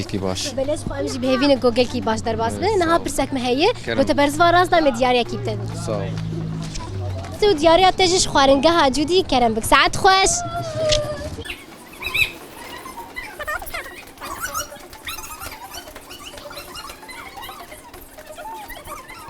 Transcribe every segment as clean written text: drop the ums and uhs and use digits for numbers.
گلکی باش. بلش خو امجی بهوین گوگل کی باش در باز به نه پرسک مهیه و تبرز واراز دا مدیاری کی بتد. صاحب. تو دیاری اتجش خوارنگه ها جودی کرم بک ساعت خوش.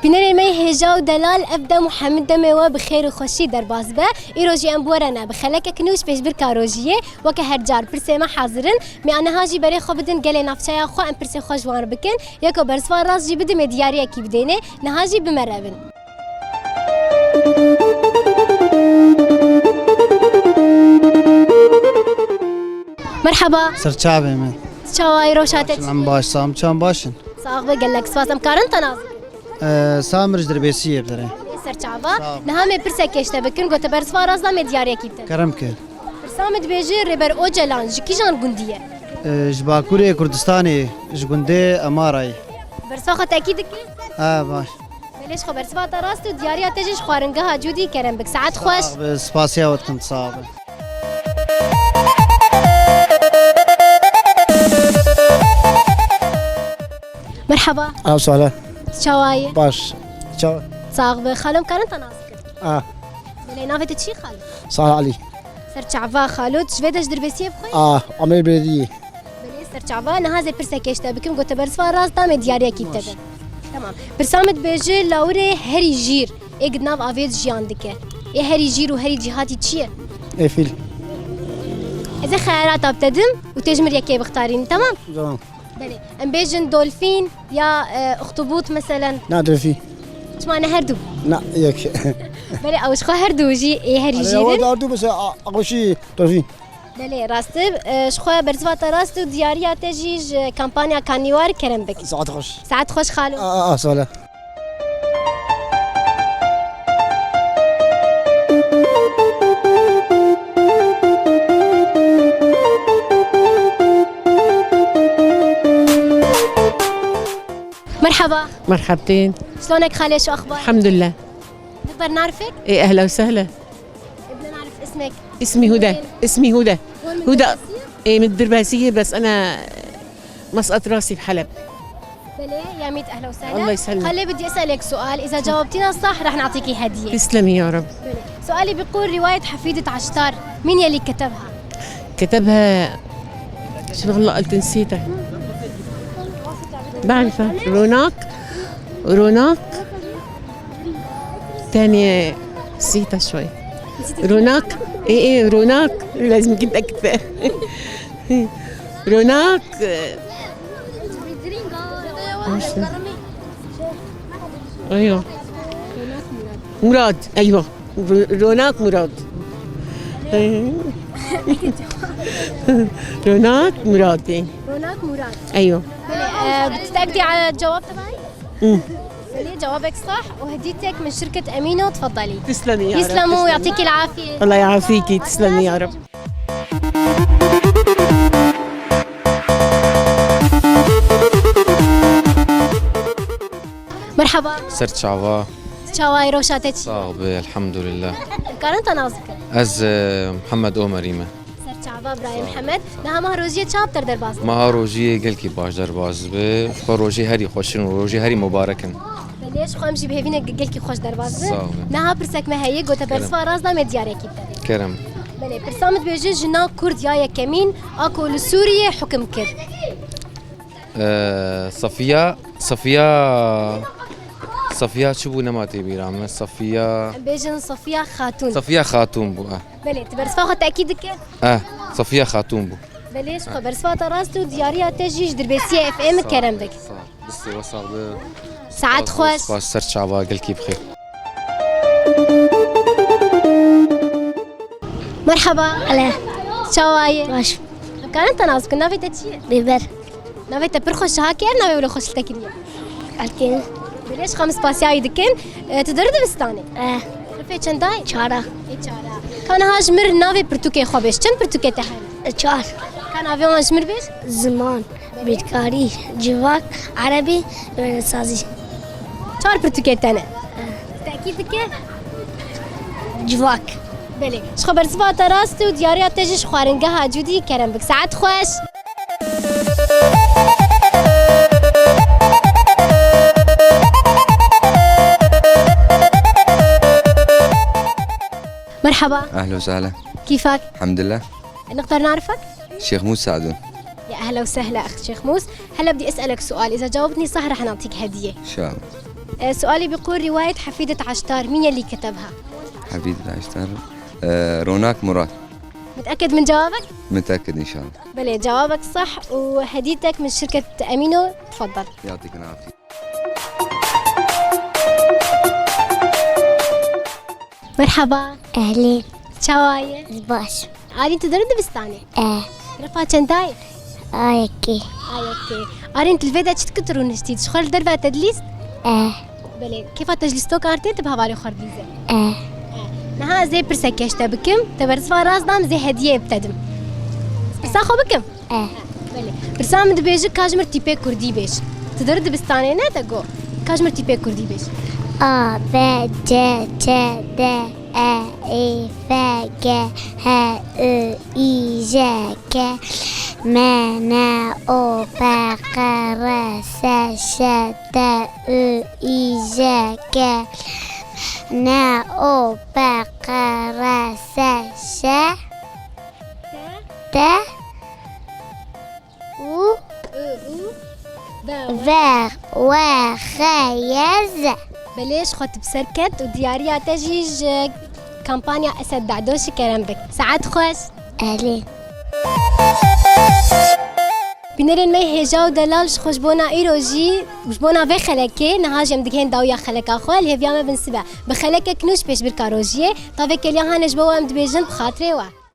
بینر می هجا و دلال ابدا محمد دموا بخیر و خوشی در باز به ایروجی ام بورنا بخلک کنوش پیش بر کاروجیه و که هر جار پرسه ما حاضرن می آنها هاجی برای خوب بدن گله نفچه خو ام پرسه خوش وار بکن یک و برسوار راز جی بده مدیاری کی بدینه نهاجی بمرابن. مرحبا. سرچابه من. چاوای روشاتت. سلام باش سام چام باشن. ساق بقلك سواسم كارن تناز. سامرج دربيسيه بدري. سرچاوا نهامه پرسه کشته بکن گوته برسوار راز دا مدیاری کی بده. كرم كير. برسامت بیجی ربر اوجلان جکی جان گندیه. جباكوري كردستاني جگنده اماراي. برساخه تاکید کی؟ باش. بلش خبر سوات راست و دیاری اتجش خوارنگه ها جودی کرم بک ساعت خوش. سپاسیا وقت كنت صعب. مرحبا. وسهلا. چاوای. باش. چاو. ساق بخالم كارن تناز. بلی نافت چی خال؟ صالح علي. سرچاوا خالو تشویدش دربیسیه بخوی؟ عمل بلديه. بلی سرچاوا نهازه پرسه کشته بکن گوته برسوار راست دا مدیاری کی بده. تمام. برسامت بیجی لاوره هری جیر اگ ناو آوید جیان دکه. هری جیر و هری جهاتی چیه؟ فيل. إذا خيارات أبتدم وتجمر يكي بختارين تمام؟ تمام. بلي أم بيجن دولفين يا أخطبوط مثلا. نادر فيه. إيش معنى هردو؟ لا يك. بلي أو إيش خو هردو جي إيه هريجيرن؟ أنا هردو بس أقول شيء دولفين. بلي راستب إيش خو برزوات راستو دياريا تجيج كامبانيا كانيوار كرم بك. ساعات خوش. ساعات خوش خالو. سهلا. مرحبا. مرحبتين. شلونك خالي شو أخبار؟ الحمد لله. نقدر نعرفك؟ ايه اهلا وسهلا. بدنا نعرف اسمك. اسمي هدى. اسمي هدى. هدى. ايه من الدرباسية بس انا مسقط راسي بحلب. بلي يا ميت أهلا وسهلا. الله يسلمك. خلي بدي أسألك سؤال إذا جاوبتينا صح رح نعطيكي هدية. تسلمي يا رب. بلي. سؤالي بيقول رواية حفيدة عشتار مين يلي كتبها؟ كتبها شو والله قلت نسيتها. بعرفها روناق تانية نسيتها شوي. روناق ايه روناق لازم كنت اكتبها. روناق ايوه مراد ايوه روناق مراد. روناق مراد. روناق مراد. ايوه. بتتأكدي على الجواب تبعي؟ بلي جوابك صح وهديتك من شركة أمينو تفضلي. تسلمي يا رب. يسلموا ويعطيكي العافية. الله يعافيكي تسلمي يا رب. مرحبا. سرچاوا. شواي روشاتك. صاحب الحمد لله. كارنت نازك. از محمد عمريمه. سرچاوا براي محمد نها مهروجية شابتر در باز. مهروجي گلکی باش در باز به خروجي هری خوشن و روجي هری مبارکن. بليش خو امشي بهيفينا قلكي خوش در باز. صاحب. نها برسك ما هي قوت برسوا راس دا مدياري كيبتدي. كرم. بلي برسامت بيجي جنا كرد يا كمين اكو لسوريا حكم كر. صفية شو بو نماتي بيرام صفية بيجن صفية خاتون. صفية خاتون بو بلي تبرسوا تأكيد كر. صفية خاتون بو. بليش خو برسوا راستو دياريا تجيج دربسية اف ام كرم بك. بس وصل ساعات خوش. خوش سرچاوا قلكي بخير. مرحبا. هلا. شواي. باش. كانت نازك نافي تشي. بيبر. نافي تبرخش هاكر نافي ولا خوش تكني. أكيد. بليش خمس باسياي دكن تدرد بستاني. رفي چنداي؟ چارا. چارا. كان هاج مر نافي برتوكي خوبش چند برتوكي تهل؟ چار. كان هاوي هاج مر بيش؟ زمان. بیتکاری، جواک، عربی، سازی. چهار برتوکه تنه. تأکید که؟ جواک. بله. شخبر زبان راست و دیاری تجش خوارنگه ها جودی کرم بک ساعت خوش. مرحبا، اهلا وسهلا. كيفك؟ الحمد لله. نقدر نعرفك؟ الشيخ موسى سعدون. يا أهلا وسهلا أخت شيخ موس. هلا بدي أسألك سؤال، إذا جاوبتني صح رح نعطيك هدية. ان شاء الله. سؤالي بيقول رواية حفيدة عشتار مين يلي كتبها؟ حبيبي العشتار. روناك مراد. متأكد من جوابك؟ متاكد ان شاء الله. بلى جوابك صح، وهديتك من شركة أمينو، تفضل. يعطيك العافيه. مرحبا، أهلين شواية باش عارين تدرد بستاني رفا چندای آيكي آيكي عارين تلفيدا چت كترون نشتيد شخال دربا تدليس بلى كيف تجلستو كارتي تبها بالي خرديزة نها زي برسكشتا بكم تبرسفا راس دام زي هدية بتدم برساخو بكم بلى برسام دبيجي كاجمر تيبي كردي بيش تدرد بستاني نا تقو كاجمر تيبي كردي بيش A B C D E I F G H I I J K M N O P Q R S Ş T Ü I J K N O P Q R S Ş T U V W X Y Z بليش خط بسركت ودياريا تجيج كامبانيا أسد دعدوش كرم بك ساعات خوش أهلين بنرن مي هجاو دلالش خوش بونا إيروجي وش بونا في خلكي نهاجم دكين داويا خلكا خوال هي بياما بنسبة بخلكا كنوش بيش بالكاروجيه طافي كليان هانش بوا مدبيجن بخاطري وا